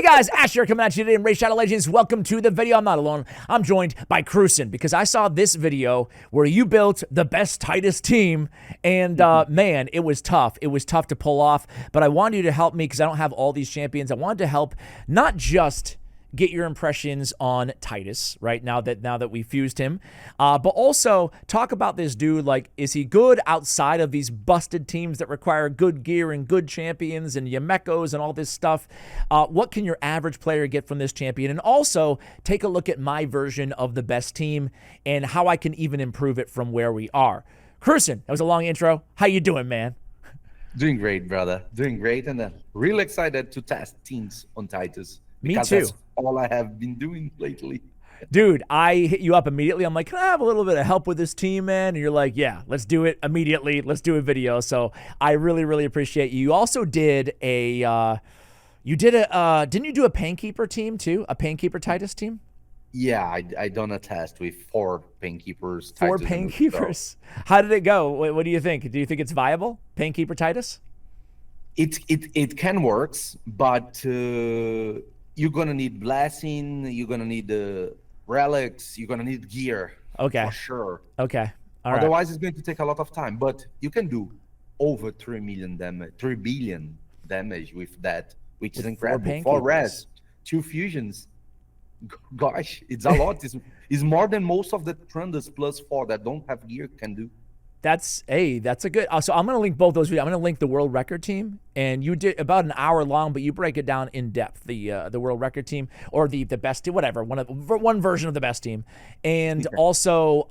Hey guys, Ash here coming at you today in Raid Shadow Legends. Welcome to the video. I'm not alone. I'm joined by KruYsen because I saw this video where you built the best Titus team, and man, it was tough. It was tough to pull off, but I wanted you to help me because I don't have all these champions. I wanted to help not just get your impressions on Titus, right, now that we fused him, but also talk about this dude. Like, is he good outside of these busted teams that require good gear and good champions and Yamekos and all this stuff? What can your average player get from this champion? And also take a look at my version of the best team and how I can even improve it from where we are. KruYsen, that was a long intro. How you doing, man? Doing great, brother. Doing great, and really excited to test teams on Titus. Me Because too. that's all I have been doing lately. Dude, I hit you up immediately. I'm like, can I have a little bit of help with this team, man? And you're like, yeah, let's do it immediately. Let's do a video. So I really, really appreciate you. You also did a, didn't you do a Painkeeper team too? A Painkeeper Titus team? Yeah, I done a test with 4 Painkeepers. Four Titus and Painkeepers. How did it go? What do you think? Do you think it's viable? Painkeeper Titus? It can works, but you're gonna need blessing. You're gonna need relics. You're gonna need gear. Okay. For sure. Okay. All right. Otherwise, it's going to take a lot of time. But you can do over 3 billion damage with that, which is incredible. 4 res, 2 fusions. Gosh, it's a lot. It's more than most of the Trundles plus 4 that don't have gear can do. That's a good. So I'm going to link both those videos. I'm going to link the world record team, and you did about an hour long, but you break it down in depth. The world record team, or the best team, whatever, one version of the best team, and also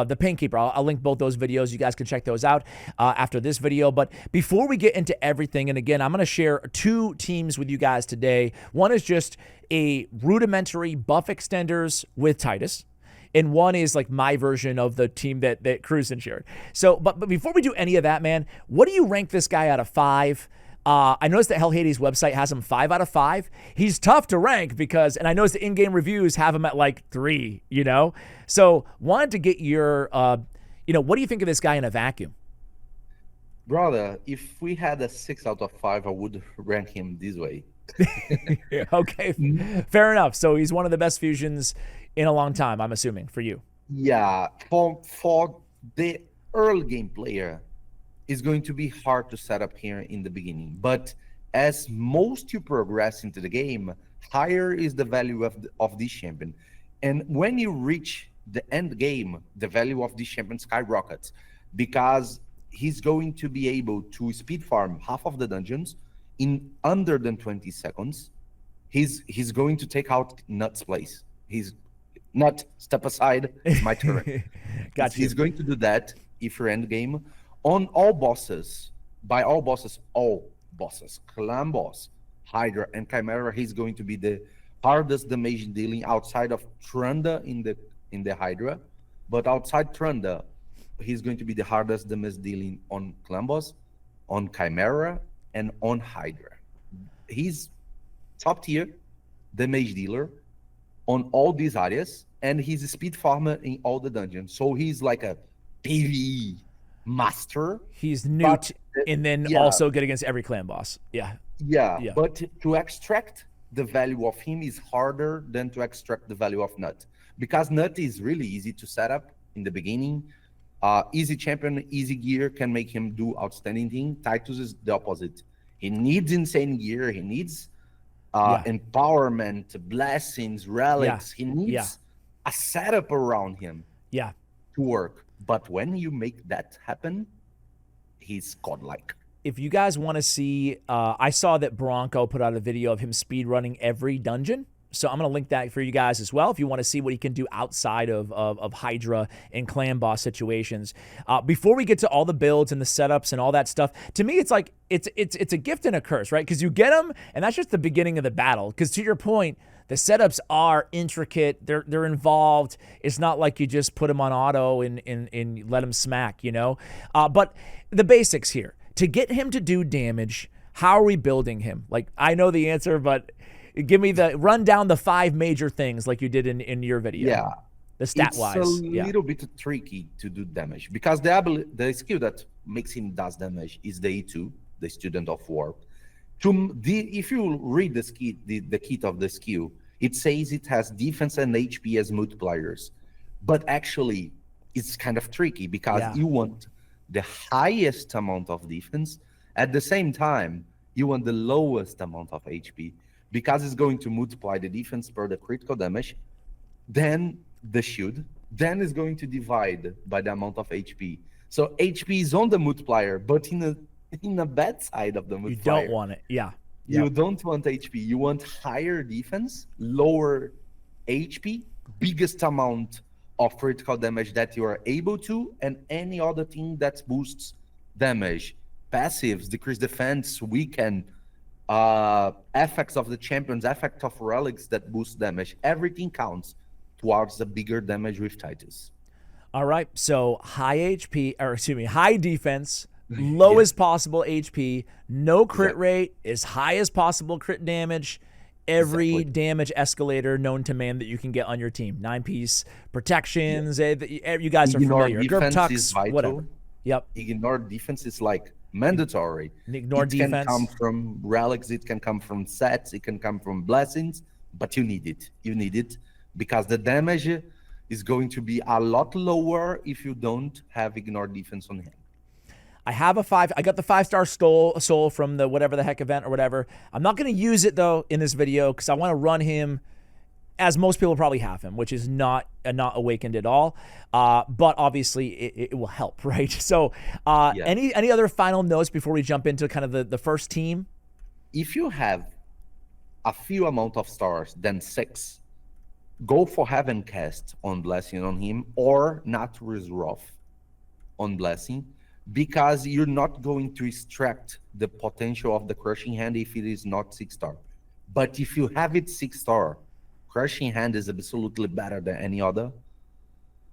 the Painkeeper. I'll link both those videos. You guys can check those out after this video. But before we get into everything, and again, I'm going to share 2 teams with you guys today. One is just a rudimentary buff extenders with Titus, and one is like my version of the team that KruYsen shared. So, but before we do any of that, man, what do you rank this guy out of 5? I noticed that Hell Hades website has him 5 out of 5. He's tough to rank because, and I noticed the in-game reviews have him at like 3, you know? So wanted to get your, what do you think of this guy in a vacuum? Brother, if we had a 6 out of 5, I would rank him this way. Okay, fair enough. So he's one of the best fusions in a long time, I'm assuming, for you. Yeah, for the early game player, it's going to be hard to set up here in the beginning. But as most you progress into the game, higher is the value of this champion. And when you reach the end game, the value of this champion skyrockets because he's going to be able to speed farm half of the dungeons in under than 20 seconds. He's going to take out Nut's place. He's Nut, step aside. It's my turn. Gotcha. He's going to do that if you're end game on all bosses. By all bosses, Clan boss, Hydra, and Chimera. He's going to be the hardest damage dealing outside of Trunda in the Hydra, but outside Trunda, he's going to be the hardest damage dealing on Clan boss, on Chimera, and on Hydra. He's top tier damage dealer on all these areas, and he's a speed farmer in all the dungeons. So he's like a PvE master. He's newt, and then also good against every clan boss. Yeah. But to extract the value of him is harder than to extract the value of Nut, because Nut is really easy to set up in the beginning. Easy champion, easy gear can make him do outstanding thing. Titus is the opposite. He needs insane gear. He needs empowerment, blessings, relics. He needs a setup around him to work. But when you make that happen, he's godlike. If you guys want to see, I saw that Bronco put out a video of him speed running every dungeon. So I'm going to link that for you guys as well if you want to see what he can do outside of Hydra and clan boss situations. Before we get to all the builds and the setups and all that stuff, to me it's like it's a gift and a curse, right? Because you get them, and that's just the beginning of the battle. Because to your point, the setups are intricate. They're involved. It's not like you just put them on auto and let them smack, you know? But the basics here. To get him to do damage, how are we building him? Like, I know the answer, but give me run down the 5 major things like you did in your video. Yeah. The stat-wise. It's a little bit tricky to do damage because the skill that makes him does damage is the E2, the Student of War. If you read the kit of the skill, it says it has defense and HP as multipliers, but actually it's kind of tricky because you want the highest amount of defense. At the same time, you want the lowest amount of HP because it's going to multiply the defense per the critical damage, then the shield, then it's going to divide by the amount of HP. So HP is on the multiplier, but in a bad side of the multiplier. You don't want it. Yeah. You don't want HP. You want higher defense, lower HP, biggest amount of critical damage that you are able to, and any other thing that boosts damage. Passives, decrease defense, weaken, effects of the champions, effect of relics that boost damage. Everything counts towards the bigger damage with Titus. All right. So high defense, lowest possible HP, no crit rate, as high as possible crit damage, every damage escalator known to man that you can get on your team. 9-piece protections. You guys are familiar. Grip tucks, whatever. Yep. Ignore defense is like mandatory. Ignore defense. It can come from relics, it can come from sets, it can come from blessings, but you need it. You need it because the damage is going to be a lot lower if you don't have ignore defense on him. I got the 5-star soul from the whatever the heck event or whatever. I'm not going to use it though in this video because I want to run him as most people probably have him, which is not awakened at all. But obviously it will help, right? So any other final notes before we jump into kind of the first team? If you have a few amount of stars than 6, go for Heaven Cast on Blessing on him or Nature's Wrath on Blessing, because you're not going to extract the potential of the Crushing Hand if it is not 6-star. But if you have it 6-star, Crushing Hand is absolutely better than any other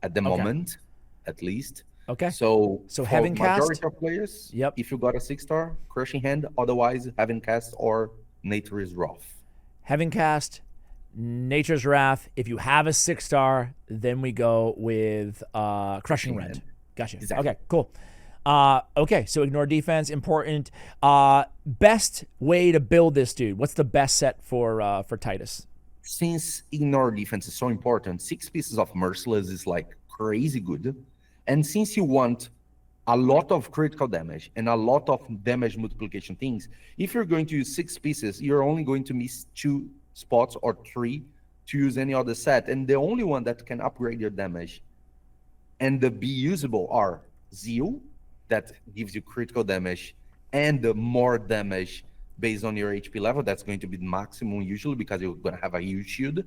at the moment, at least. Okay. So Heaven Cast, majority of players, if you got a 6-star, Crushing Hand, otherwise Heaven Cast or Nature's Wrath. Heaven Cast, Nature's Wrath. If you have a 6-star, then we go with Crushing Rend. Gotcha. Exactly. Okay, cool. Okay, so ignore defense, important. Best way to build this dude. What's the best set for Titus? Since ignore defense is so important, 6 pieces of Merciless is like crazy good. And since you want a lot of critical damage and a lot of damage multiplication things, if you're going to use 6 pieces, you're only going to miss 2 spots or 3 to use any other set. And the only one that can upgrade your damage and be usable are Zeal, that gives you critical damage and more damage based on your HP level. That's going to be the maximum usually because you're going to have a huge shield.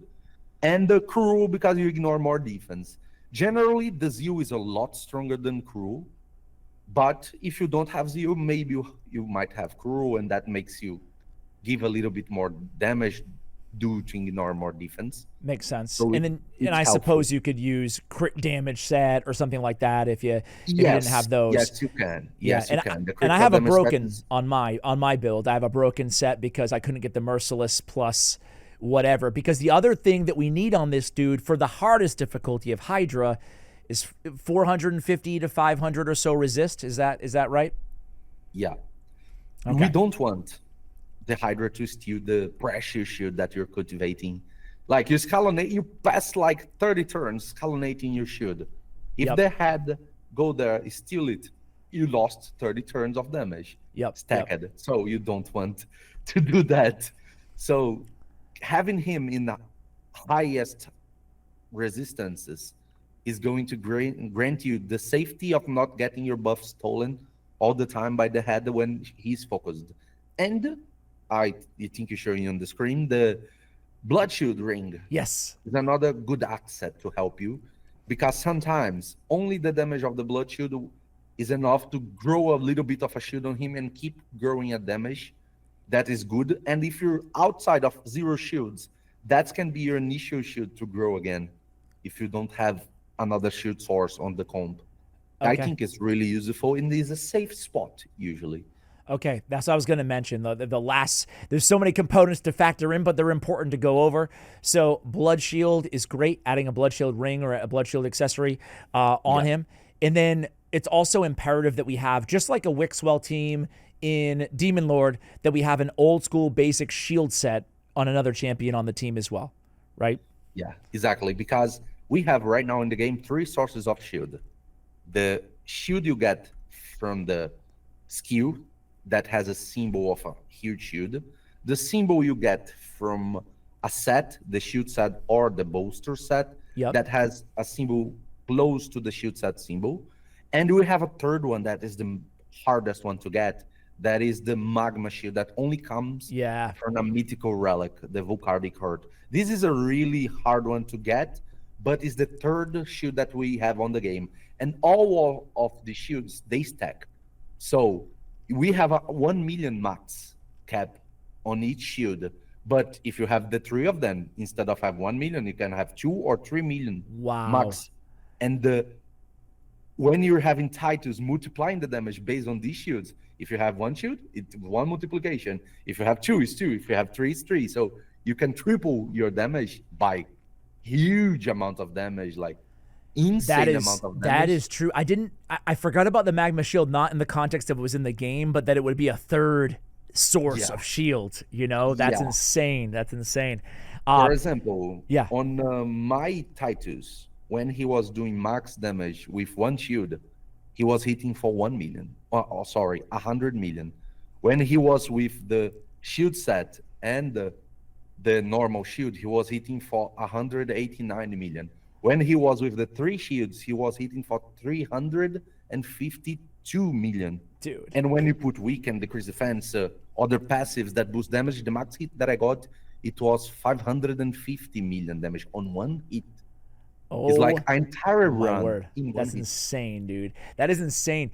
And the Cruel because you ignore more defense. Generally, the Zeal is a lot stronger than Cruel. But if you don't have Zeal, maybe you might have Cruel, and that makes you give a little bit more damage due to ignore more defense. Makes sense. So and I suppose you could use crit damage set or something like that if you didn't have those. Yes, you can. Yes, you can. And I have a broken on my build. I have a broken set because I couldn't get the Merciless plus whatever. Because the other thing that we need on this dude for the hardest difficulty of Hydra is 450 to 500 or so resist. Is that right? Yeah. Okay. We don't want the Hydra to steal the pressure shield that you're cultivating. Like you scalonate, you pass like 30 turns scalonating your shield. If the head go there, steal it, you lost 30 turns of damage. Stacked. So you don't want to do that. So having him in the highest resistances is going to grant you the safety of not getting your buff stolen all the time by the head when he's focused. And you think you're showing on the screen, the Blood Shield Ring. Yes. Is another good asset to help you, because sometimes only the damage of the Blood Shield is enough to grow a little bit of a shield on him and keep growing a damage. That is good. And if you're outside of 0 shields, that can be your initial shield to grow again if you don't have another shield source on the comp. Okay. I think it's really useful and is a safe spot usually. Okay, that's what I was going to mention. The last, there's so many components to factor in, but they're important to go over. So Blood Shield is great, adding a Blood Shield ring or a Blood Shield accessory on him. And then it's also imperative that we have, just like a Wixwell team in Demon Lord, that we have an old school basic shield set on another champion on the team as well, right? Yeah, exactly. Because we have right now in the game 3 sources of shield. The shield you get from the skill that has a symbol of a huge shield. The symbol you get from a set, the shield set or the bolster set, that has a symbol close to the shield set symbol. And we have a third one that is the hardest one to get. That is the magma shield that only comes from a mythical relic, the Volcardic Heart. This is a really hard one to get, but it's the third shield that we have on the game. And all of the shields, they stack. So we have a 1 million max cap on each shield. But if you have the 3 of them, instead of have 1 million, you can have 2 or 3 million max. And when you're having Titus multiplying the damage based on these shields, if you have 1 shield, it's 1 multiplication. If you have 2, it's 2. If you have 3, it's 3. So you can triple your damage by huge amount of damage, like insane amount of damage. That is true. I forgot about the magma shield, not in the context of it was in the game, but that it would be a third source of shield. You know, that's insane. That's insane. For example, on my Titus, when he was doing max damage with 1 shield, he was hitting for 1 million. 100 million. When he was with the shield set and the normal shield, he was hitting for 189 million. When he was with the 3 shields, he was hitting for 352 million. Dude. And when you put weaken, decrease defense, other passives that boost damage, the max hit that I got, it was 550 million damage on 1 hit. Oh, it's like an entire run. Word. That's insane, dude. That is insane.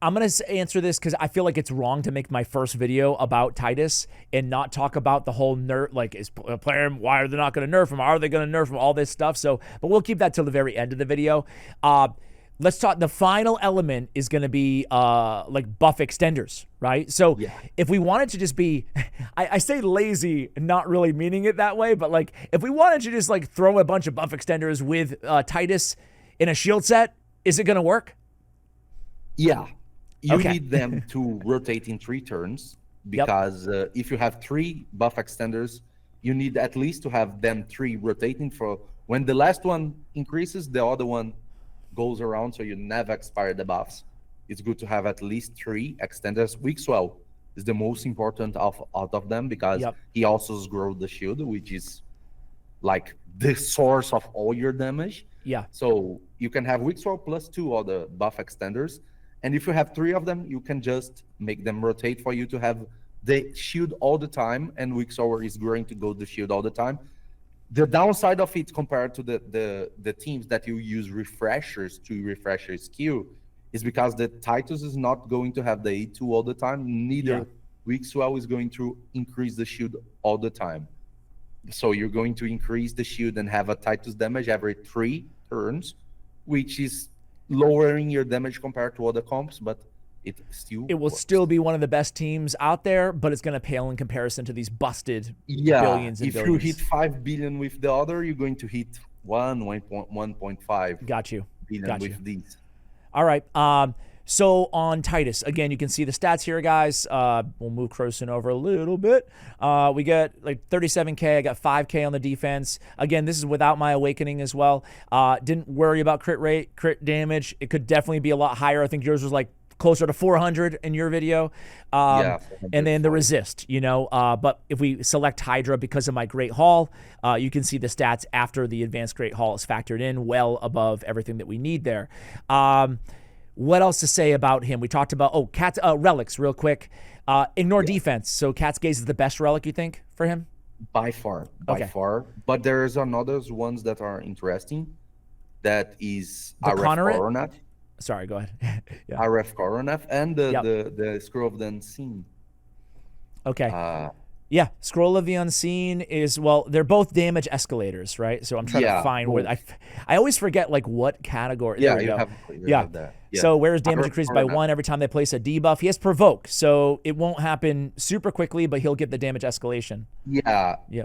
I'm going to answer this because I feel like it's wrong to make my first video about Titus and not talk about the whole nerf, like, is a player, why are they not going to nerf him? Are they going to nerf him? All this stuff. So, but we'll keep that till the very end of the video. Let's talk. The final element is going to be like buff extenders, right? So if we wanted to just be, I say lazy, not really meaning it that way, but like if we wanted to just like throw a bunch of buff extenders with Titus in a shield set, is it going to work? Yeah. You need them to rotate in 3 turns because if you have 3 buff extenders, you need at least to have them 3 rotating for when the last one increases, the other one goes around, so you never expire the buffs. It's good to have at least 3 extenders. Wixwell is the most important out of them because he also grows the shield, which is like the source of all your damage. So you can have Wixwell plus 2 other buff extenders. And if you have 3 of them, you can just make them rotate for you to have the shield all the time, and Wixwell is going to go the shield all the time. The downside of it compared to the teams that you use refreshers to refresh your skill is because the Titus is not going to have the A2 all the time. Neither Wixwell is going to increase the shield all the time. So you're going to increase the shield and have a Titus damage every 3 turns, which is lowering your damage compared to other comps, but it will still be one of the best teams out there, but it's going to pale in comparison to these busted billions and billions. If you hit 5 billion with the other, you're going to hit 1.5 Got you with these. All right. So on Titus, again, you can see the stats here, guys. We'll move KruYsen over a little bit. We got like 37K. I got 5K on the defense. Again, this is without my awakening as well. Didn't worry about crit rate, crit damage. It could definitely be a lot higher. I think yours was like closer to 400 in your video. And then the resist, you know. But if we select Hydra because of my Great Hall, you can see the stats after the advanced Great Hall is factored in, well above everything that we need there. What else to say about him? We talked about, relics real quick. Ignore defense. So Cat's Gaze is the best relic, you think, for him? By far. But there's another ones that are interesting. That is RF Coronet. Sorry, go ahead. RF Coronet and the Scroll of the Unseen. Okay. Scroll of the Unseen is, well, they're both damage escalators, right? So I'm trying to find where I always forget like what category. There we go. Have that. So where's damage increased by 1 every time they place a debuff? He has Provoke, so it won't happen super quickly, but he'll get the damage escalation.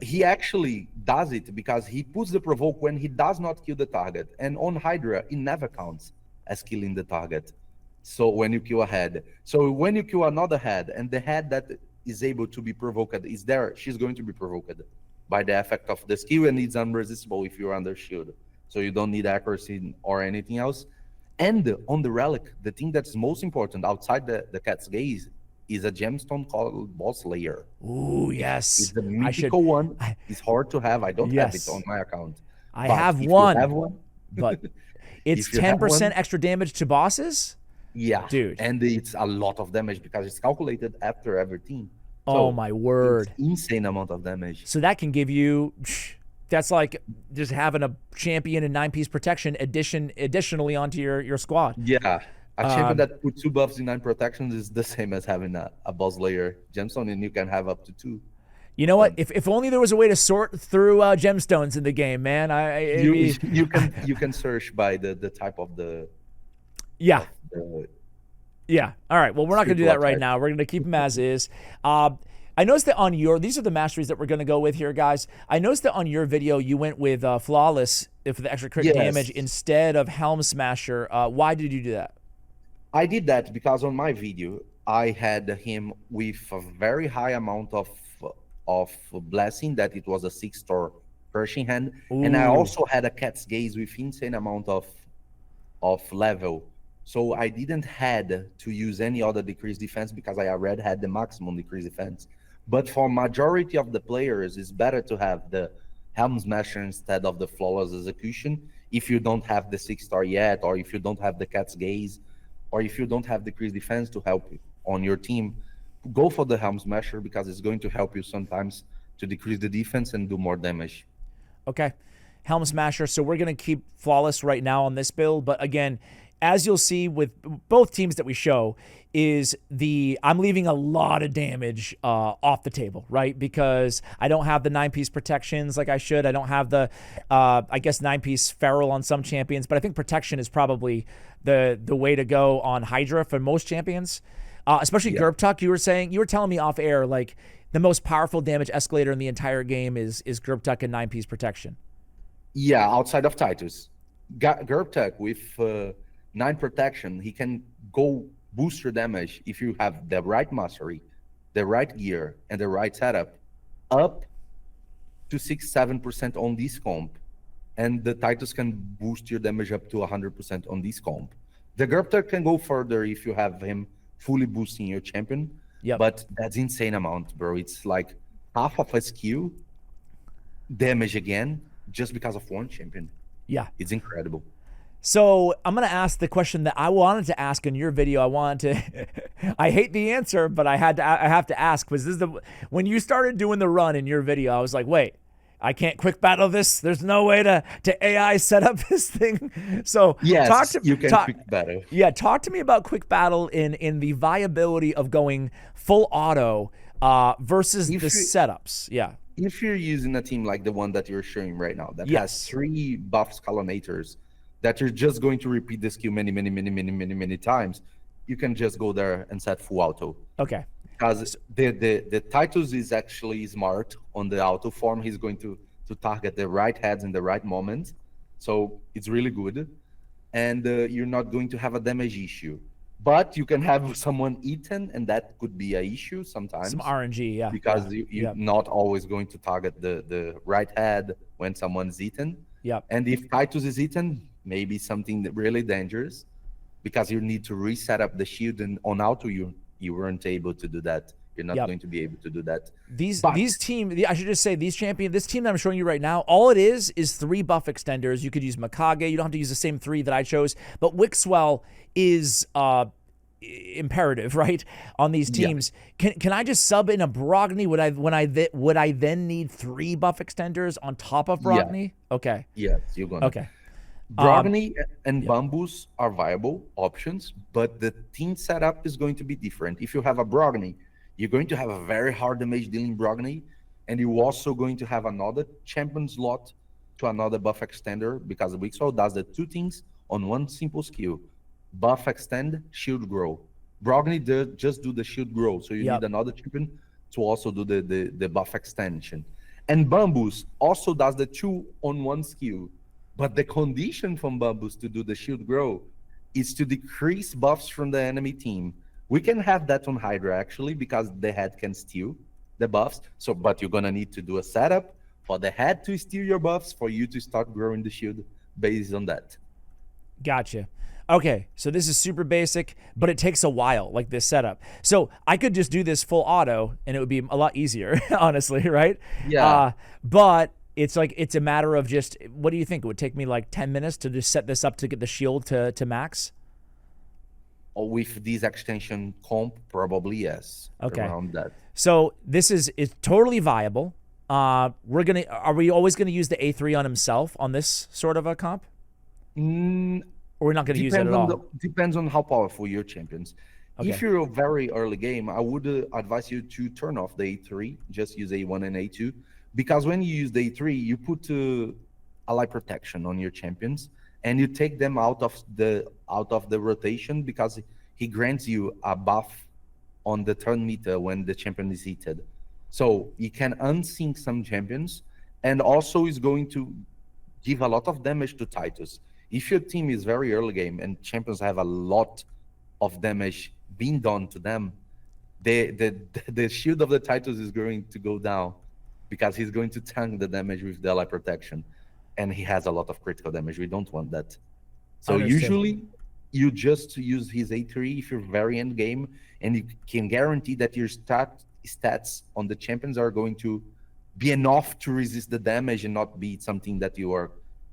He actually does it because he puts the Provoke when he does not kill the target. And on Hydra, it never counts. as killing the target. So when you kill a head, so when you kill another head, and the head that is able to be provoked is there, she's going to be provoked by the effect of the skill, and it's unresistible if you're under shield. So you don't need accuracy or anything else. And on the relic, the thing that's most important outside the cat's gaze is a gemstone called Boss Layer. Ooh, yes. It's the mythical one. It's hard to have. I don't have Yes. it on my account. I But have if one. You have one, But it's If you have 10% one- extra damage to bosses? yeah, Dude. and it's a lot of damage because it's calculated after every team. Oh So my word. it's insane amount of damage. So that can give you, that's like just having a champion and 9-piece protection additionally onto your squad. Yeah, a champion that puts 2 buffs in 9 protections is the same as having a boss layer gemstone, and you can have up to 2. You know what? If only there was a way to sort through gemstones in the game, man. You can search by the type of the Yeah. the Yeah. All right. Well, we're not going to do that right type. now. We're going to keep them as is. I noticed that on these are the masteries that we're going to go with here, guys. I noticed that on your video, you went with Flawless for the extra crit Yes. damage instead of Helm Smasher. Why did you do that? I did that because on my video I had him with a very high amount of blessing, that it was a 6-star Pershing hand, and I Ooh. also had a cat's gaze with insane amount of level. So I didn't had to use any other decreased defense because I already had the maximum decreased defense. But for majority of the players, it's better to have the Helm Smasher instead of the Flawless Execution if you don't have the 6-star yet, or if you don't have the cat's gaze, or if you don't have decreased defense to help you on your team. Go for the Helm Smasher because it's going to help you sometimes to decrease the defense and do more damage. Okay. Helm Smasher. So we're going to keep Flawless right now on this build. But again, as you'll see with both teams that we show, is I'm leaving a lot of damage off the table, right? Because I don't have the 9-piece protections like I should. I don't have the, I guess, 9-piece feral on some champions. But I think protection is probably the way to go on Hydra for most champions. Especially Gerptuck, you were telling me off air, like the most powerful damage escalator in the entire game is Gerptuck and 9-piece protection. Yeah, outside of Titus. Gerptuck with 9 protection, he can go boost your damage if you have the right mastery, the right gear, and the right setup, up to 6-7% on this comp. And the Titus can boost your damage up to 100% on this comp. The Gerptuck can go further if you have him fully boosting your champion. Yep. But that's insane amount, bro. It's like half of a skill damage again just because of one champion. Yeah. It's incredible. So I'm going to ask the question that I wanted to ask in your video. I wanted to, I hate the answer, but I have to ask, because when you started doing the run in your video, I was like, wait, I can't quick battle this. There's no way to AI set up this thing. So yes, you can quick battle. Yeah, talk to me about quick battle in the viability of going full auto versus the setups. Yeah. If you're using a team like the one that you're showing right now, that has 3 buff scalonators, that you're just going to repeat the skill many times, you can just go there and set full auto. Okay. Because the Titus is actually smart on the auto form. He's going to target the right heads in the right moment. So it's really good. And you're not going to have a damage issue. But you can have someone eaten, and that could be an issue sometimes. Some RNG, yeah. Because you're not always going to target the right head when someone's eaten. Yeah. And if Titus is eaten, maybe something really dangerous, because you need to reset up the shield, and on auto you weren't able to do that. You're not going to be able to do that. These team, I should just say, this team that I'm showing you right now, all it is 3 buff extenders. You could use Mikage. You don't have to use the same 3 that I chose. But Wixwell is imperative, right, on these teams. Yeah. Can I just sub in a Brogni? Would I then need 3 buff extenders on top of Brogni? Yeah. Okay. Yes, you're gonna. Okay. Brogni and Bamboos are viable options, but the team setup is going to be different. If you have a Brogni, you're going to have a very hard damage dealing Brogni, and you're also going to have another champion slot to another buff extender, because Wixwell does the 2 things on one simple skill: buff extend, shield grow. Brogni just do the shield grow, so you need another champion to also do the buff extension. And Bamboos also does the 2 on 1 skill. But the condition from Bamboos to do the shield grow is to decrease buffs from the enemy team. We can have that on Hydra actually because the head can steal the buffs. So, but you're gonna need to do a setup for the head to steal your buffs for you to start growing the shield based on that. Gotcha. Okay, so this is super basic, but it takes a while, like this setup. So I could just do this full auto, and it would be a lot easier, honestly, right? Yeah. But it's like it's a matter of just what do you think? It would take me like 10 minutes to just set this up to get the shield to max. Or with this extension comp, probably yes. Okay. Around that. So this is totally viable. Are we always gonna use the A3 on himself on this sort of a comp? Or we're not gonna use it at all? Depends on how powerful your champions. Okay. If you're a very early game, I would advise you to turn off the A3, just use A1 and A2, because when you use the A3, you put ally protection on your champions, and you take them out of the rotation because he grants you a buff on the turn meter when the champion is heated. So you can unsync some champions, and also is going to give a lot of damage to Titus. If your team is very early game and champions have a lot of damage being done to them, the shield of the Titus is going to go down because he's going to tank the damage with the ally protection, and he has a lot of critical damage. We don't want that. So usually you just use his A3 if you're very end game, and you can guarantee that your stats on the champions are going to be enough to resist the damage and not be something that you're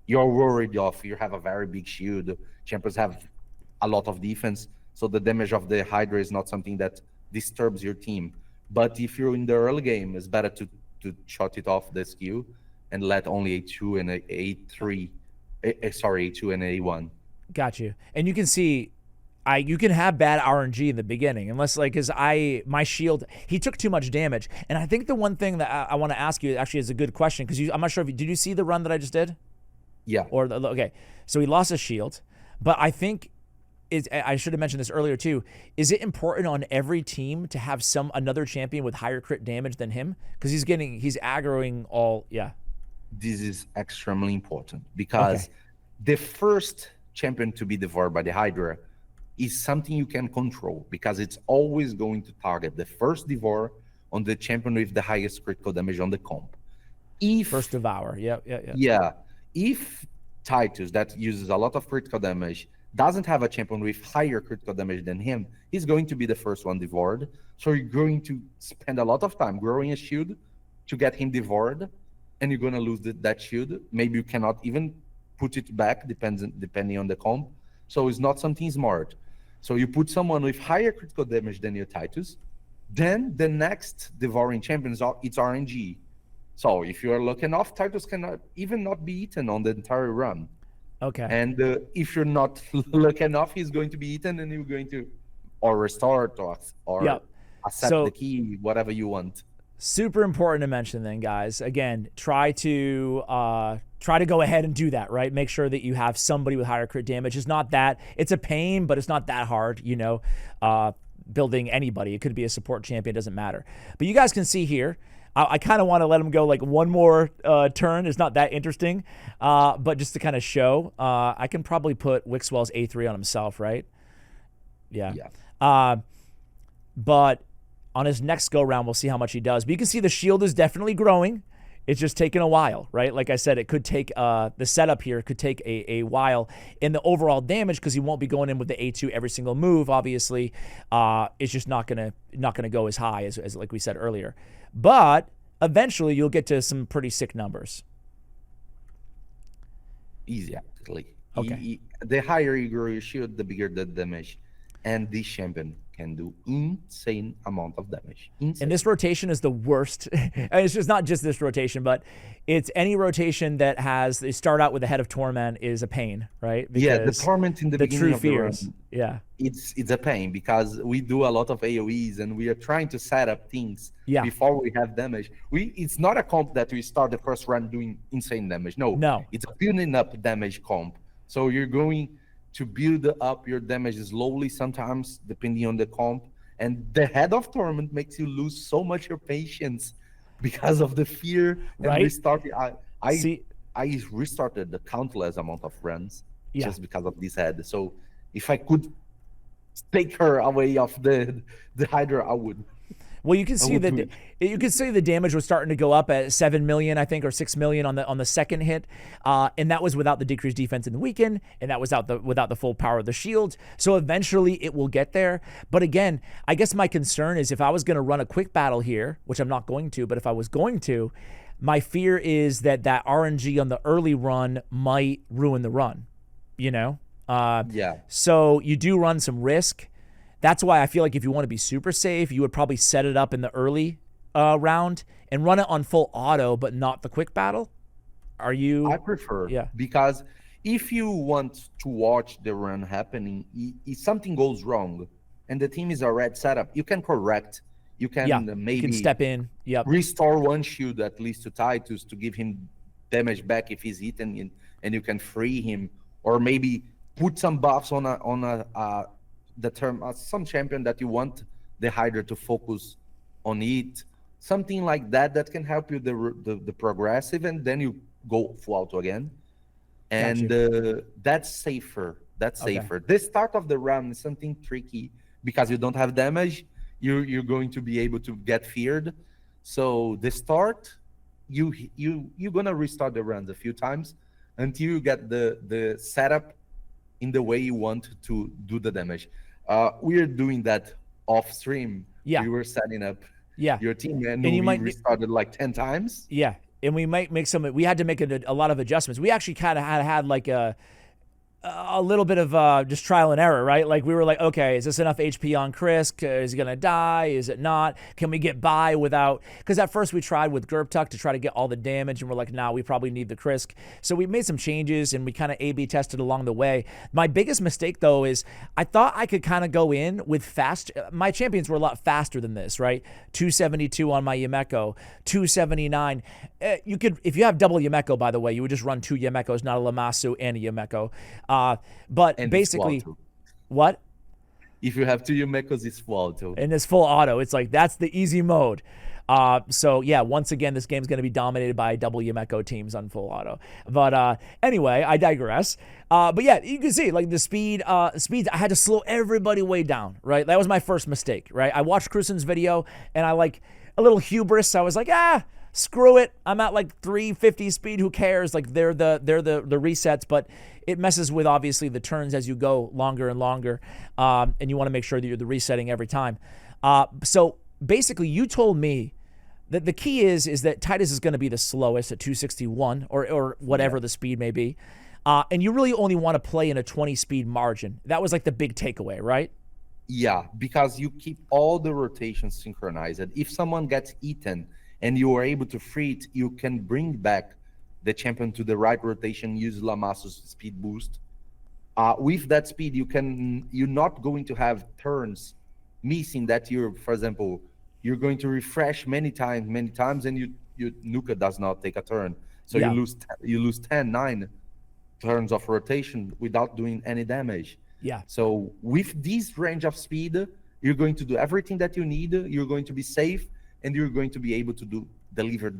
worried of. You have a very big shield. Champions have a lot of defense, so the damage of the Hydra is not something that disturbs your team. But if you're in the early game, it's better to shut it off the skill and let only A2 and A3, A2 and A1. Got you. And you can see, you can have bad RNG in the beginning, unless like, cause my shield, he took too much damage. And I think the one thing that I want to ask you actually is a good question, because I'm not sure if did you see the run that I just did? Yeah. Okay. So he lost his shield, but I think I should have mentioned this earlier too. Is it important on every team to have another champion with higher crit damage than him? Because he's aggroing all. Yeah. This is extremely important because the first champion to be devoured by the Hydra is something you can control, because it's always going to target the first devour on the champion with the highest critical damage on the comp. First devour. Yeah. Yeah. If Titus, that uses a lot of critical damage, doesn't have a champion with higher critical damage than him, he's going to be the first one devoured. So you're going to spend a lot of time growing a shield to get him devoured, and you're going to lose that shield. Maybe you cannot even put it back, depending on the comp. So it's not something smart. So you put someone with higher critical damage than your Titus, then the next devouring champion it's RNG. So if you're lucky enough, Titus cannot even not be eaten on the entire run. Okay. And if you're not lucky enough, he's going to be eaten, and you're going to or restart or accept the key, whatever you want. Super important to mention then, guys. Again, try to go ahead and do that, right? Make sure that you have somebody with higher crit damage. It's a pain, but it's not that hard, building anybody. It could be a support champion, doesn't matter. But you guys can see here, I kind of want to let him go like one more turn. It's not that interesting, but just to kind of show, I can probably put Wixwell's A3 on himself, right? Yeah. But on his next go round, we'll see how much he does. But you can see the shield is definitely growing. It's just taking a while, right? Like I said, it could take the setup here could take a while. In the overall damage, because he won't be going in with the A2 every single move, obviously, it's just not gonna go as high as like we said earlier. But eventually, you'll get to some pretty sick numbers. Exactly. Okay. The higher you grow your shield, the bigger the damage, and this champion can do insane amount of damage. Insane. And this rotation is the worst. It's just not just this rotation, but it's any rotation that they start out with the Head of Torment is a pain, right? Because the Torment in the beginning of the run, it's a pain because we do a lot of AoEs and we are trying to set up things before we have damage. It's not a comp that we start the first run doing insane damage. No. It's a building up damage comp. So you're going to build up your damage slowly sometimes, depending on the comp. And the Head of Torment makes you lose so much your patience because of the fear. And restarting. I restarted the countless amount of runs just because of this head. So If I could take her away of the Hydra, I would. Well, you can see would do that it. you can see the damage was starting to go up at 7 million, I think, or 6 million on the second hit, and that was without the decreased defense in the weekend, and that was without the full power of the shield. So eventually it will get there. But again, I guess my concern is if I was going to run a quick battle here, which I'm not going to, but if I was going to, my fear is that RNG on the early run might ruin the run. You know? Yeah. So you do run some risk. That's why I feel like if you want to be super safe, you would probably set it up in the early round and run it on full auto, but not the quick battle. Are you? I prefer. Yeah. Because if you want to watch the run happening, if something goes wrong and the team is already set up, you can correct. You can maybe you can step in. Yep. Restore one shield at least to Titus to give him damage back if he's eaten, and you can free him, or maybe put some buffs on some champion that you want the Hydra to focus on it, something like that can help you the progressive, and then you go full auto again, and that's safer. That's safer. The start of the round is something tricky because you don't have damage. You're going to be able to get feared. So the start, you're gonna restart the runs a few times until you get the setup in the way you want to do the damage. We're doing that off stream. Yeah. We were setting up your team, and you we restarted like 10 times. Yeah. And we might make we had to make a lot of adjustments. We actually kind of had like a little bit of just trial and error, right? Like we were like, okay, is this enough HP on Chris? Is he going to die? Is it not? Can we get by without, because at first we tried with Gerptuck to try to get all the damage, and we're like, nah, we probably need the Chris. So we made some changes, and we kind of A/B tested along the way. My biggest mistake, though, is I thought I could kind of go in with fast. My champions were a lot faster than this, right? 272 on my Yumeko, 279. You could, if you have double Yumeko, by the way, you would just run 2 Yumekos, not a Lamasu and a Yumeko. But and basically, what? If you have 2 Yumekos, it's full auto. And it's full auto. It's like, that's the easy mode. So yeah, once again, this game's going to be dominated by double Yumeko teams on full auto. But anyway, I digress. But yeah, you can see like the speeds, I had to slow everybody way down, right? That was my first mistake, right? I watched KruYsen's video, and I like a little hubris. I was like, screw it. I'm at like 350 speed. Who cares? Like they're the resets, but it messes with obviously the turns as you go longer and longer. And you want to make sure that you're the resetting every time. So basically you told me that the key is that Titus is going to be the slowest at 261 or whatever the speed may be. And you really only want to play in a 20 speed margin. That was like the big takeaway, right? Yeah, because you keep all the rotations synchronized. If someone gets eaten and you are able to free it, you can bring back the champion to the right rotation, use Lamasu's speed boost. With that speed, you're not going to have turns missing that for example, you're going to refresh many times, and your Nuka does not take a turn. So you lose 9 turns of rotation without doing any damage. Yeah. So with this range of speed, you're going to do everything that you need. You're going to be safe, and you're going to be able to deliver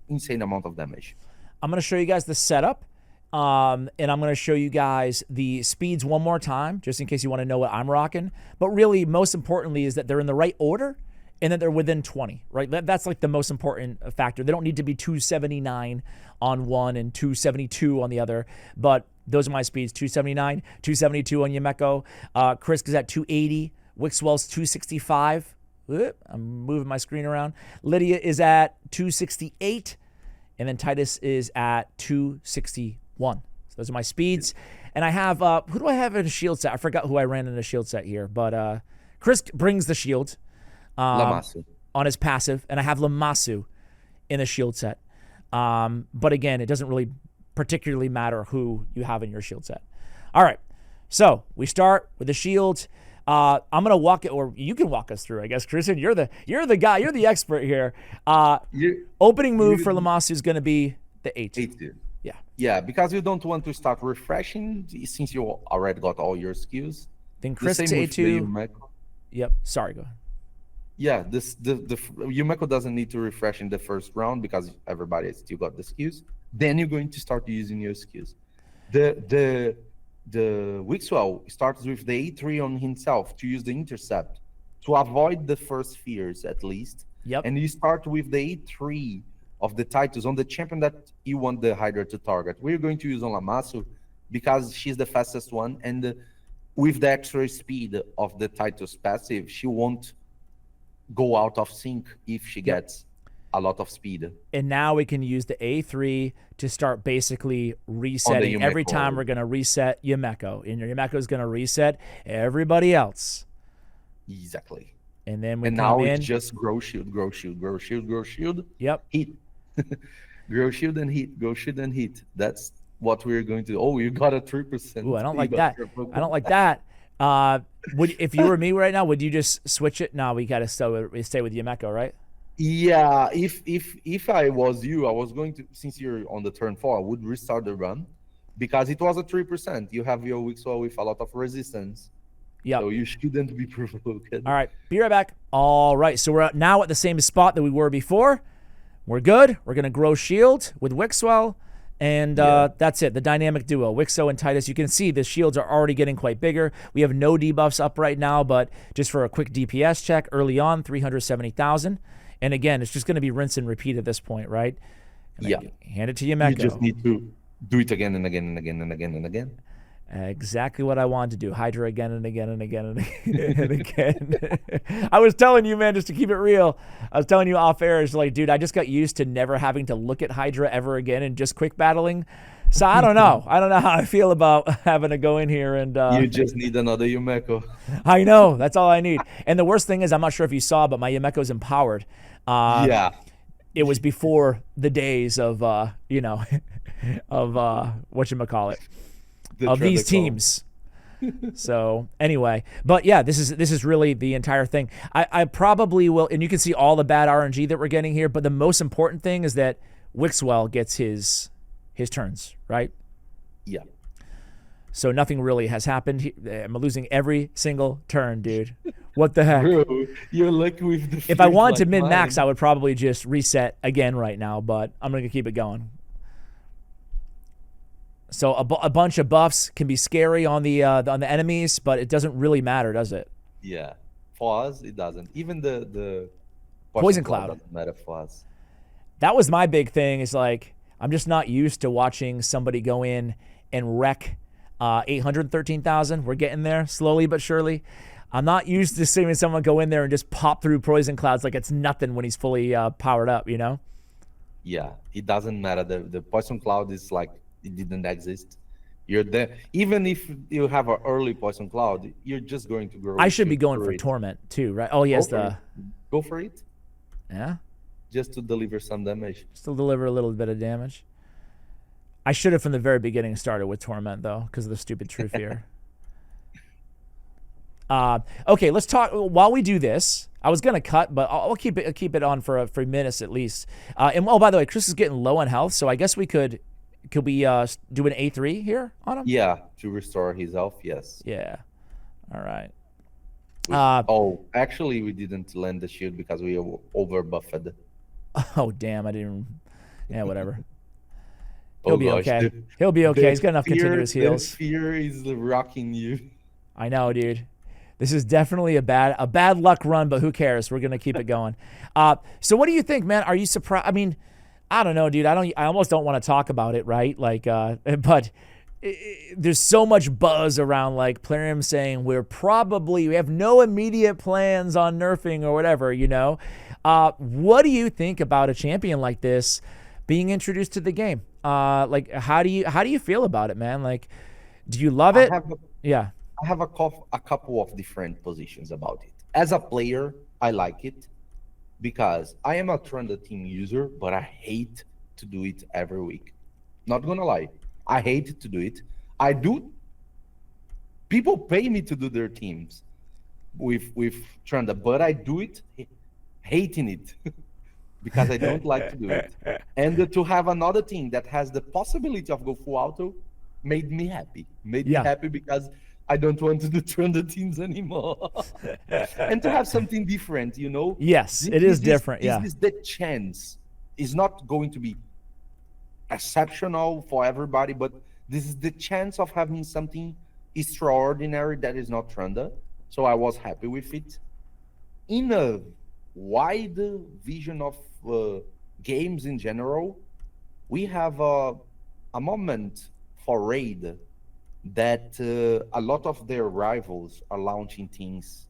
insane amount of damage. I'm going to show you guys the setup, and I'm going to show you guys the speeds one more time, just in case you want to know what I'm rocking. But really, most importantly, is that they're in the right order and that they're within 20, right? That's like the most important factor. They don't need to be 279 on one and 272 on the other, but those are my speeds: 279, 272 on Yumeko. Chris is at 280. Wixwell's 265. I'm moving my screen around. Lydia is at 268. And then Titus is at 261. So those are my speeds. And I have, who do I have in a shield set? I forgot who I ran in a shield set here. But Chris brings the shield Lamasu on his passive. And I have Lamasu in the shield set. But again, it doesn't really particularly matter who you have in your shield set. All right. So we start with the shield. I'm gonna walk it, or you can walk us through, I guess. KruYsen, you're the guy, you're the expert here. Opening move for Lamasu is gonna be the 8-2. Yeah, because you don't want to start refreshing since you already got all your skills. Then Chris to 8-2. Yep. Sorry, go ahead. Yeah, the Yumeko doesn't need to refresh in the first round because everybody has still got the skills. Then you're going to start using your skills. The the Wixwell starts with the A3 on himself to use the intercept to avoid the first fears at least. Yep. And you start with the A3 of the Titus on the champion that you want the Hydra to target. We're going to use on Lamasu because she's the fastest one, and with the extra speed of the Titus passive, she won't go out of sync if she gets a lot of speed. And now we can use the A3 to start basically resetting. Every time we're going to reset Yumeko, and your Yumeko is going to reset everybody else. Exactly. And then we and come now in. It's just grow shield, grow shield, grow shield, grow shield. Yep. Hit. Grow shield and hit, grow shield and hit. That's what we're going to do. Oh, you got a 3%. Ooh, I don't like that. I don't like that. If you were me right now, would you just switch it? No, we got to stay with Yumeko, right? Yeah, if I was you, I was going to, since you're on the turn 4, I would restart the run because it was a 3%. You have your Wixwell with a lot of resistance. Yeah. So you shouldn't be provoked. All right, be right back. All right, so we're now at the same spot that we were before. We're good. We're going to grow shield with Wixwell, and that's it. The dynamic duo, Wixo and Titus. You can see the shields are already getting quite bigger. We have no debuffs up right now, but just for a quick DPS check, early on, 370,000. And again, it's just going to be rinse and repeat at this point, right? And hand it to Yumeko. You just need to do it again and again and again and again and again. Exactly what I wanted to do. Hydra again and again and again and again and again. I was telling you, man, just to keep it real. I was telling you off air, it's like, dude, I just got used to never having to look at Hydra ever again and just quick battling. So I don't know. I don't know how I feel about having to go in here and... you just need another Yumeko. I know. That's all I need. And the worst thing is, I'm not sure if you saw, but my Yumeko's empowered. Yeah. It was before the days of, of whatchamacallit. Of these teams. So anyway, but yeah, this is really the entire thing. I probably will, and you can see all the bad RNG that we're getting here, but the most important thing is that Wixwell gets his turns, right? Yeah. So nothing really has happened. I'm losing every single turn, dude. What the heck? Bro, you're lucky with the if I wanted to min-max, I would probably just reset again right now, but I'm going to keep it going. So a bunch of buffs can be scary on the enemies, but it doesn't really matter, does it? Yeah, for us it doesn't. Even the Poison Cloud doesn't matter for us. That was my big thing. Is like I'm just not used to watching somebody go in and wreck 813,000. We're getting there slowly but surely. I'm not used to seeing someone go in there and just pop through Poison Clouds like it's nothing when he's fully powered up. You know? Yeah, it doesn't matter. The Poison Cloud is like. It didn't exist. You're there. Even if you have an early Poison Cloud, you're just going to grow. I should be going for Torment too, right? Oh, yes. Go for it. Yeah. Just to deliver some damage. Just to deliver a little bit of damage. I should have from the very beginning started with Torment though, because of the stupid True Fear. Okay, let's talk. While we do this, I was gonna cut, but I'll keep it on for minutes at least. And by the way, Chris is getting low on health, so I guess we could. Could we do an A3 here on him? Yeah, to restore his health, yes. Yeah. All right. Actually, we didn't land the shield because we over buffed. Oh, damn. I didn't. Yeah, whatever. He'll be okay. He'll be okay. He's got enough continuous heals. The fear is rocking you. I know, dude. This is definitely a bad luck run, but who cares? We're going to keep it going. So what do you think, man? Are you surprised? I mean, I don't know, dude. I almost don't want to talk about it, right? Like, but there's so much buzz around like Plarium saying we have no immediate plans on nerfing or whatever, you know. What do you think about a champion like this being introduced to the game? Like, how do you feel about it, man? Like, do you love it? I have a couple of different positions about it. As a player, I like it. Because I am a Trunda team user, but I hate to do it every week. Not gonna lie, I hate to do it. I do. People pay me to do their teams with Trunda, but I do it hating it because I don't like to do it. And to have another team that has the possibility of go full auto made me happy. Me happy because I don't want to do Trunda teams anymore. And to have something different, you know? Yes, it is different, This is the chance. It's not going to be exceptional for everybody, but This is the chance of having something extraordinary that is not Trunda. So I was happy with it. In a wide vision of games in general, we have a moment for Raid that a lot of their rivals are launching things.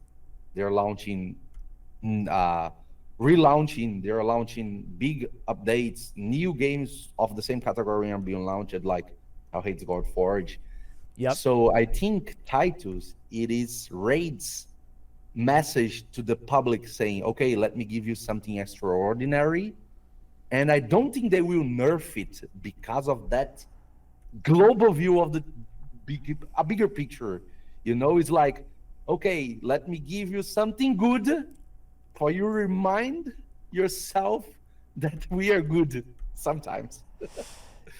They're launching, relaunching, they're launching big updates, new games of the same category are being launched, like Hellhate's God Forge. Yep. So I think Titus, it is Raid's message to the public saying, okay, let me give you something extraordinary. And I don't think they will nerf it because of that global view of the a bigger picture. You know, it's like, okay, let me give you something good for you remind yourself that we are good sometimes.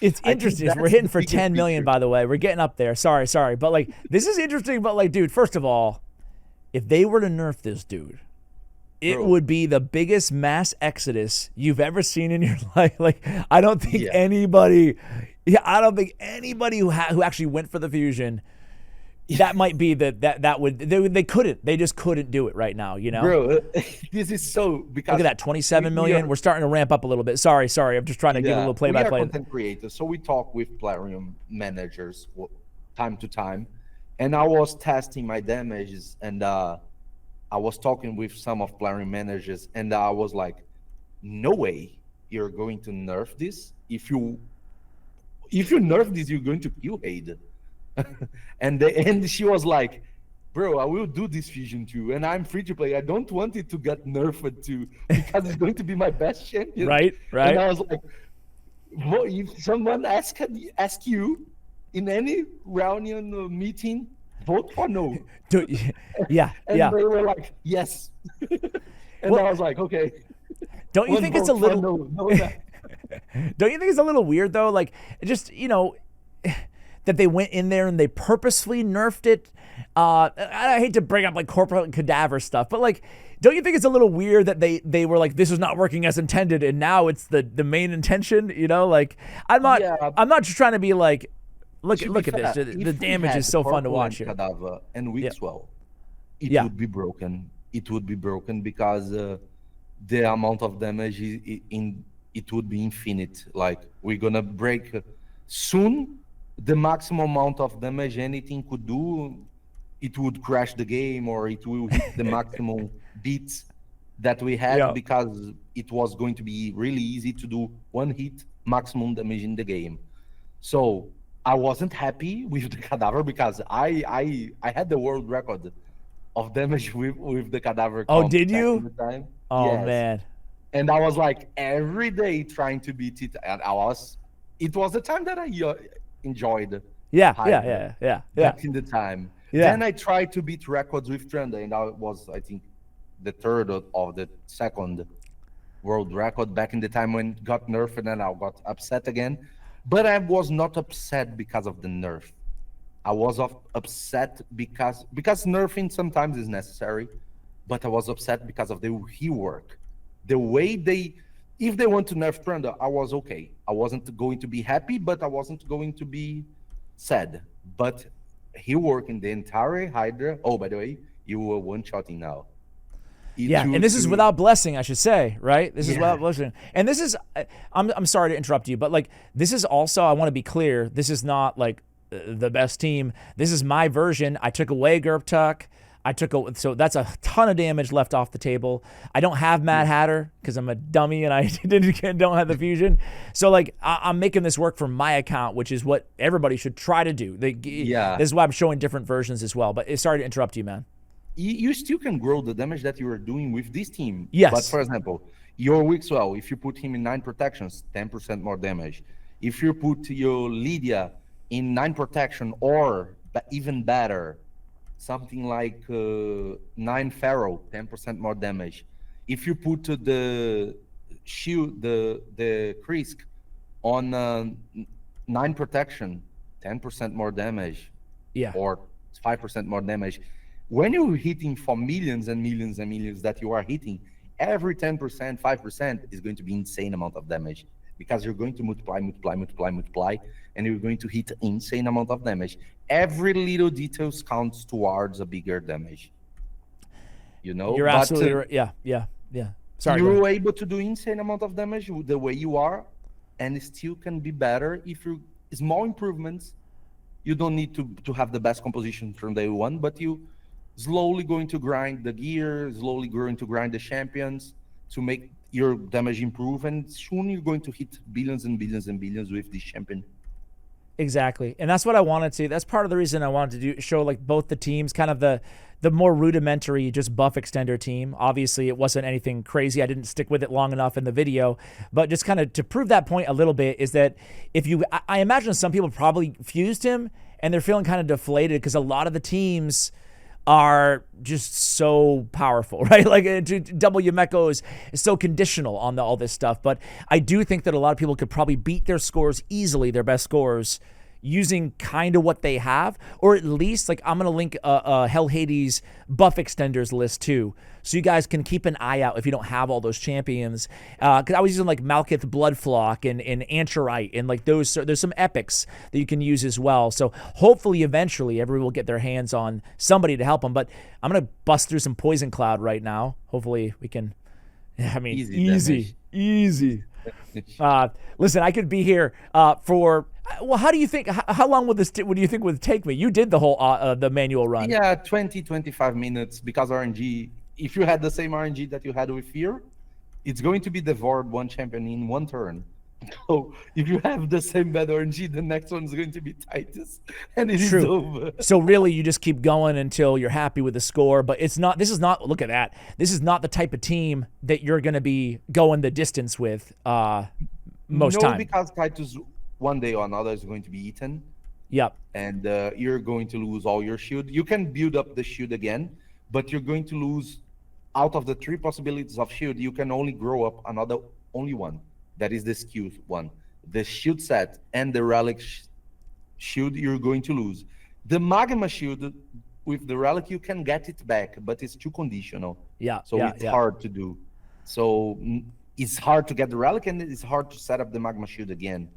It's interesting. We're hitting for 10 million, by the way. We're getting up there. Sorry. But like, this is interesting. But like, dude, first of all, if they were to nerf this dude, it would be the biggest mass exodus you've ever seen in your life. Like, I don't think anybody who actually went for the fusion, that might be they just couldn't do it right now, you know? Bro, this is so, because look at that, 27 million. We're starting to ramp up a little bit. Sorry. I'm just trying to give a little play-by-play. We are content creators, so we talk with Plarium managers time to time, and I was testing my damages, and I was talking with some of Plarium managers, and I was like, no way you're going to nerf this. If you nerf this, you're going to kill Haid. and she was like, bro, I will do this fusion too, and I'm free to play. I don't want it to get nerfed too, because it's going to be my best champion. Right. And I was like, well, if someone ask you in any reunion meeting, vote for no. Yeah. And they were like, yes. And I was like, okay. Don't you think it's a little Don't you think it's a little weird though? Like, just, you know, that they went in there and they purposefully nerfed it. I hate to bring up like corporate cadaver stuff, but like, don't you think it's a little weird that they were like, this is not working as intended, and now it's the main intention? You know, like, I'm not just trying to be like, look at this. The damage is so fun to watch here. Cadaver and Wixwell, it would be broken. It would be broken because the amount of damage it would be infinite. Like, we're gonna break soon. The maximum amount of damage anything could do, it would crash the game, or it will hit the maximum beats that we had, because it was going to be really easy to do one hit maximum damage in the game. So I wasn't happy with the Cadaver, because I had the world record of damage with the Cadaver. Oh, did you? Oh, yes. Man. And I was like every day trying to beat it, and it was the time that I enjoyed. Back in the time. Then I tried to beat records with Trunda, and I was, I think, the third of the second world record back in the time when it got nerfed, and I got upset again. But I was not upset because of the nerf. I was upset because nerfing sometimes is necessary, but I was upset because of the rework. The way if they want to nerf Trunda, I was okay. I wasn't going to be happy, but I wasn't going to be sad. But he worked in the entire Hydra. Oh, by the way, you were one-shotting now. And this is without blessing, I should say, right? This is without blessing. And this is, I'm sorry to interrupt you, but like, this is also, I want to be clear, this is not like the best team. This is my version. I took away Gerptuk. So that's a ton of damage left off the table. I don't have Mad Hatter because I'm a dummy and I don't have the fusion. So like, I'm making this work from my account, which is what everybody should try to do. This is why I'm showing different versions as well. But sorry to interrupt you, man. You still can grow the damage that you are doing with this team. Yes. But for example, your Wixwell, if you put him in 9 protections, 10% more damage. If you put your Lydia in 9 protection, or even better, something like 9 Pharaoh, 10% more damage. If you put the shield, the Krisk on 9 protection, 10% more damage. Or 5% more damage. When you're hitting for millions and millions and millions that you are hitting, every 10%, 5% is going to be insane amount of damage. because you're going to multiply, multiply, multiply, multiply, and you're going to hit insane amount of damage. Every little details counts towards a bigger damage. You know, You're absolutely right. Yeah. Sorry. go ahead. you're able to do insane amount of damage the way you are, and it still can be better if you small improvements. You don't need to have the best composition from day one, but you slowly going to grind the gear, slowly going to grind the champions to make your damage improve, and soon you're going to hit billions and billions and billions with this champion. Exactly. And that's what I wanted to. That's part of the reason I wanted to show like both the teams, kind of the more rudimentary just buff extender team. Obviously, it wasn't anything crazy. I didn't stick with it long enough in the video, but just kind of to prove that point a little bit is that if you, I imagine some people probably fused him and they're feeling kind of deflated because a lot of the teams are just so powerful, right? Like double Yumeko is so conditional on all this stuff. But I do think that a lot of people could probably beat their scores easily, their best scores, using kind of what they have, or at least like I'm going to link Hell Hades buff extenders list too. So you guys can keep an eye out if you don't have all those champions. Cause I was using like Malkith Bloodflock and Anchorite and like those, there's some epics that you can use as well. So hopefully eventually everyone will get their hands on somebody to help them, but I'm going to bust through some Poison Cloud right now. Hopefully we can, I mean, easy. Listen, I could be here for. Well, how do you think? How long would this? What do you think would take me? You did the whole the manual run. Yeah, 20-25 minutes because RNG. If you had the same RNG that you had with Fear, it's going to be devoured one champion in one turn. So if you have the same bad RNG, the next one is going to be Titus, and it is over. So really, you just keep going until you're happy with the score. But it's not. This is not. Look at that. This is not the type of team that you're going to be going the distance with most time. Because Titus one day or another is going to be eaten. Yep. And you're going to lose all your shield. You can build up the shield again, but you're going to lose out of the 3 possibilities of shield. You can only grow up only one. That is the skill one. The shield set and the relic shield you're going to lose. The magma shield with the relic you can get it back, but it's too conditional. So it's hard to do. So it's hard to get the relic and it's hard to set up the magma shield again.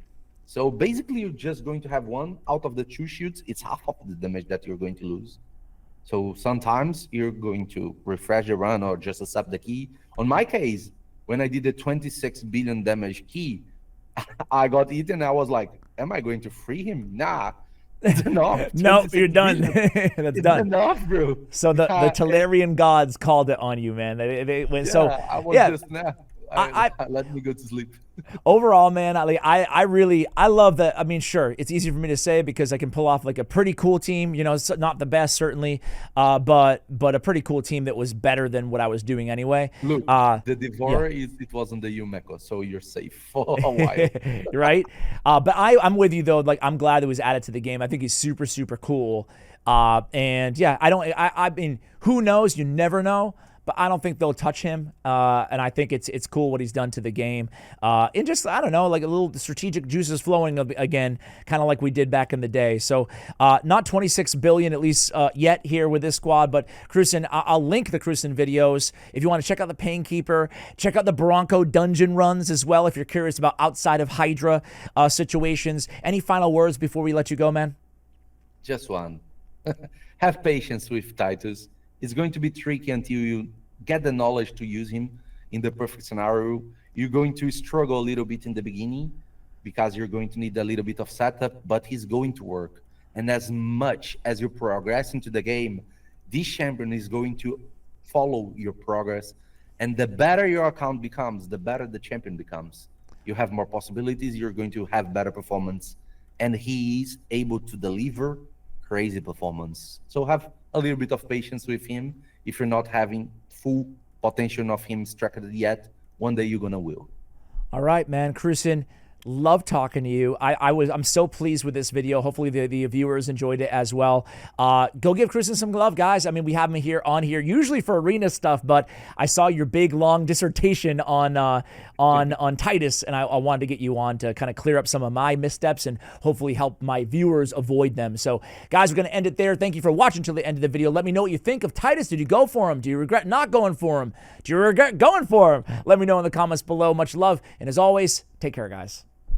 So basically you're just going to have one out of the 2 shields. It's half of the damage that you're going to lose. So sometimes you're going to refresh the run or just accept the key. On my case, when I did the 26 billion damage key, I got eaten. I was like, am I going to free him? Nah, it's enough. No, you're done. That's done. Enough, bro. So the Talarian gods called it on you, man. They went I was just nah. Let me go to sleep. Overall, man, I love that. I mean, sure, it's easy for me to say because I can pull off like a pretty cool team. You know, it's not the best certainly, but a pretty cool team that was better than what I was doing anyway. Look, the Devourer it wasn't the Yumeko, so you're safe for a while. Right? But I'm with you though. Like, I'm glad it was added to the game. I think he's super cool. And yeah, I mean, who knows? You never know. But I don't think they'll touch him, and I think it's cool what he's done to the game. And just, I don't know, like a little strategic juices flowing again, kind of like we did back in the day. So not 26 billion at least yet here with this squad, but KruYsen, I'll link the KruYsen videos if you want to check out the Painkeeper, check out the Bronco dungeon runs as well if you're curious about outside of Hydra situations. Any final words before we let you go, man? Just one. Have patience with Titus. It's going to be tricky until you get the knowledge to use him in the perfect scenario. You're going to struggle a little bit in the beginning because you're going to need a little bit of setup, but he's going to work. And as much as you progress into the game, this champion is going to follow your progress. And the better your account becomes, the better the champion becomes. You have more possibilities, you're going to have better performance. And he is able to deliver crazy performance. So have a little bit of patience with him. If you're not having full potential of him struck yet, one day you're gonna will. All right, man. KruYsen, Love talking to you. I'm so pleased with this video. Hopefully the viewers enjoyed it as well. Go give KruYsen some love, guys. I mean, we have him here on here usually for arena stuff, but I saw your big long dissertation on Titus, and I wanted to get you on to kind of clear up some of my missteps and hopefully help my viewers avoid them. So, guys, we're going to end it there. Thank you for watching till the end of the video. Let me know what you think of Titus. Did you go for him? Do you regret not going for him? Do you regret going for him? Let me know in the comments below. Much love, and as always, take care, guys.